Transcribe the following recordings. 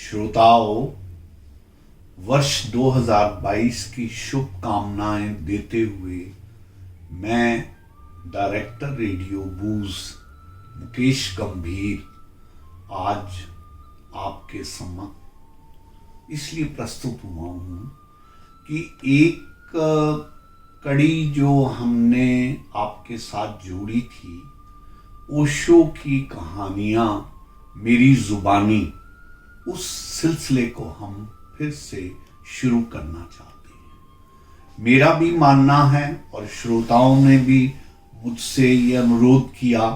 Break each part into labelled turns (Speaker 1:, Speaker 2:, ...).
Speaker 1: श्रोताओं, वर्ष 2022 की शुभकामनाएं देते हुए मैं डायरेक्टर रेडियो बूज मुकेश गंभीर आज आपके समक्ष इसलिए प्रस्तुत हुआ हूँ कि एक कड़ी जो हमने आपके साथ जोड़ी थी, ओशो की कहानियाँ मेरी जुबानी, उस सिलसिले को हम फिर से शुरू करना चाहते हैं। मेरा भी मानना है और श्रोताओं ने भी मुझसे ये अनुरोध किया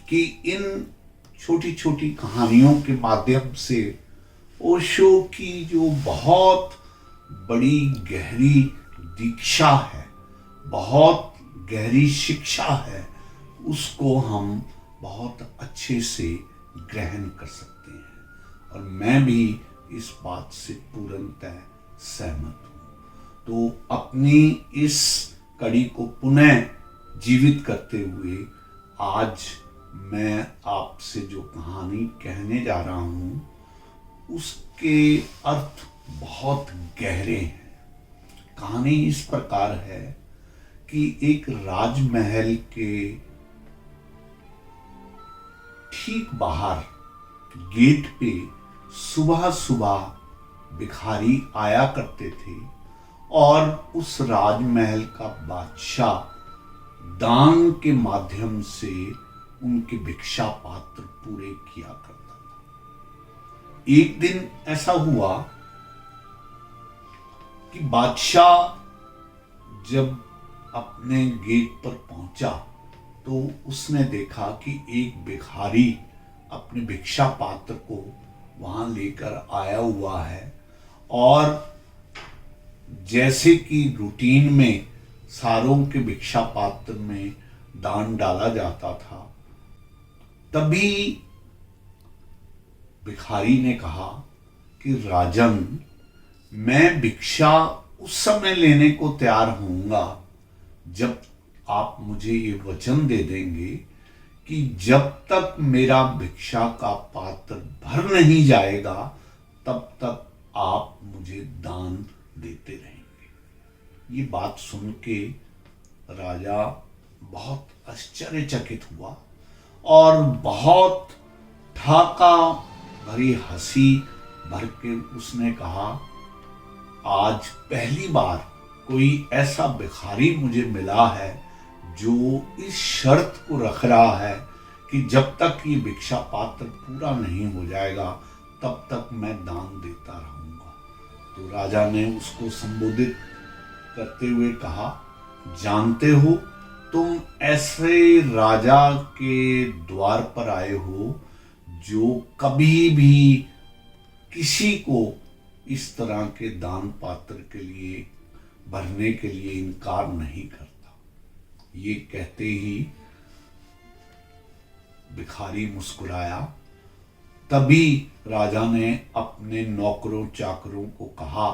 Speaker 1: कि इन छोटी छोटी कहानियों के माध्यम से ओशो की जो बहुत बड़ी गहरी दीक्षा है, बहुत गहरी शिक्षा है, उसको हम बहुत अच्छे से ग्रहण कर सकते हैं और मैं भी इस बात से पूर्णतः सहमत हूँ। तो अपनी इस कड़ी को पुनः जीवित करते हुए आज मैं आपसे जो कहानी कहने जा रहा हूँ उसके अर्थ बहुत गहरे हैं। कहानी इस प्रकार है कि एक राजमहल के ठीक बाहर गेट पे सुबह सुबह भिखारी आया करते थे और उस राजमहल का बादशाह दान के माध्यम से उनके भिक्षा पात्र पूरे किया करता था। एक दिन ऐसा हुआ कि बादशाह जब अपने गेट पर पहुंचा तो उसने देखा कि एक भिखारी अपने भिक्षा पात्र को वहां लेकर आया हुआ है और जैसे कि रूटीन में सारों के भिक्षा पात्र में दान डाला जाता था, तभी भिखारी ने कहा कि राजन, मैं भिक्षा उस समय लेने को तैयार होऊंगा जब आप मुझे ये वचन दे देंगे कि जब तक मेरा भिक्षा का पात्र भर नहीं जाएगा तब तक आप मुझे दान देते रहेंगे। ये बात सुन के राजा बहुत आश्चर्यचकित हुआ और बहुत ठाका भरी हंसी भर के उसने कहा, आज पहली बार कोई ऐसा भिखारी मुझे मिला है जो इस शर्त को रख रहा है कि जब तक ये भिक्षा पात्र पूरा नहीं हो जाएगा तब तक मैं दान देता रहूंगा। तो राजा ने उसको संबोधित करते हुए कहा, जानते हो, तुम ऐसे राजा के द्वार पर आए हो जो कभी भी किसी को इस तरह के दान पात्र के लिए भरने के लिए इनकार नहीं करता। ये कहते ही भिखारी मुस्कुराया। तभी राजा ने अपने नौकरों चाकरों को कहा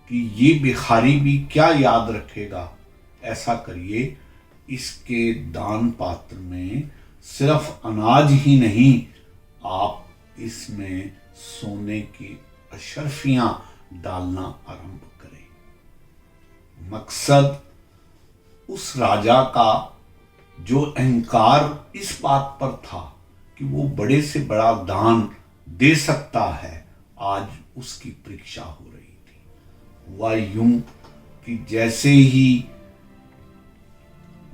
Speaker 1: कि ये भिखारी भी क्या याद रखेगा, ऐसा करिए, इसके दान पात्र में सिर्फ अनाज ही नहीं, आप इसमें सोने की अशर्फियां डालना आरंभ करें। मकसद उस राजा का जो अहंकार इस बात पर था कि वो बड़े से बड़ा दान दे सकता है, आज उसकी परीक्षा हो रही थी। हुआ यूं कि जैसे ही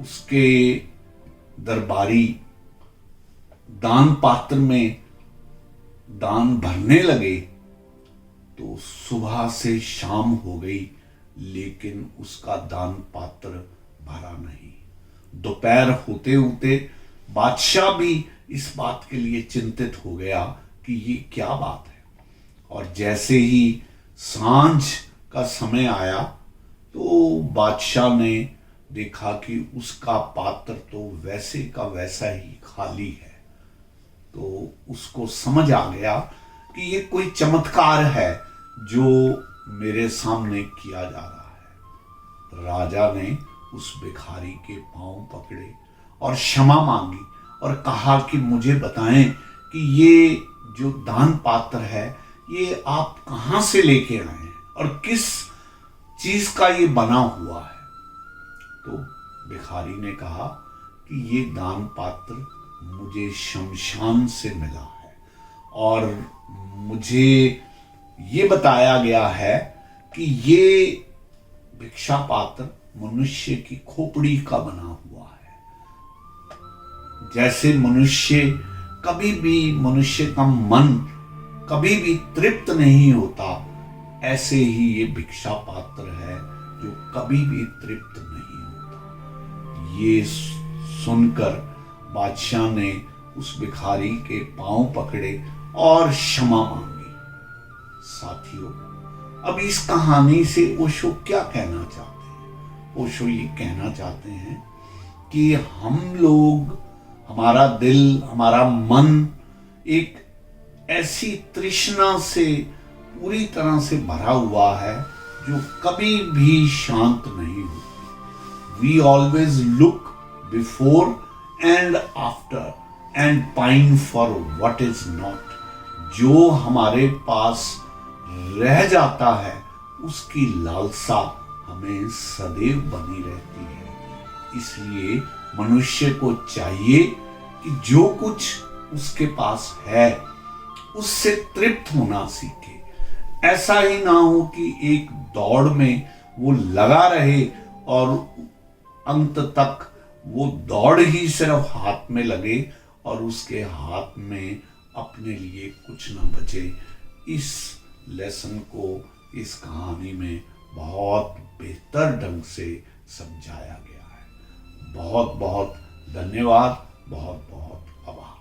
Speaker 1: उसके दरबारी दान पात्र में दान भरने लगे तो सुबह से शाम हो गई लेकिन उसका दान पात्र भरा नहीं। दोपहर होते होते बादशाह भी इस बात के लिए चिंतित हो गया कि ये क्या बात है, और जैसे ही सांझ का समय आया तो बादशाह ने देखा कि उसका पात्र तो वैसे का वैसा ही खाली है। तो उसको समझ आ गया कि ये कोई चमत्कार है जो मेरे सामने किया जा रहा है। राजा ने उस भिखारी के पांव पकड़े और क्षमा मांगी और कहा कि मुझे बताएं कि ये जो दान पात्र है ये आप कहाँ से लेके आए हैं और किस चीज का ये बना हुआ है? तो भिखारी ने कहा कि ये दान पात्र मुझे शमशान से मिला है और मुझे ये बताया गया है कि ये भिक्षा पात्र मनुष्य की खोपड़ी का बना हुआ है। जैसे मनुष्य का मन कभी भी तृप्त नहीं होता, ऐसे ही ये भिक्षा पात्र है जो कभी भी तृप्त नहीं होता। ये सुनकर बादशाह ने उस भिखारी के पांव पकड़े और क्षमा मांगी। साथियों, अब इस कहानी से ओशो क्या कहना चाहते हैं? ओशो ये कहना चाहते हैं कि हम लोग, हमारा दिल, हमारा मन एक ऐसी तृष्णा से पूरी तरह से भरा हुआ है जो कभी भी शांत नहीं होती। We always look before and after and pine for what is not. जो हमारे पास रह जाता है उसकी लालसा हमें सदैव बनी रहती है। इसलिए मनुष्य को चाहिए कि जो कुछ उसके पास है उससे तृप्त होना सीखे। ऐसा ही ना हो कि एक दौड़ में वो लगा रहे और अंत तक वो दौड़ ही सिर्फ हाथ में लगे और उसके हाथ में अपने लिए कुछ ना बचे। इस लेसन को इस कहानी में बहुत बेहतर ढंग से समझाया गया है। बहुत बहुत धन्यवाद, बहुत बहुत आभार।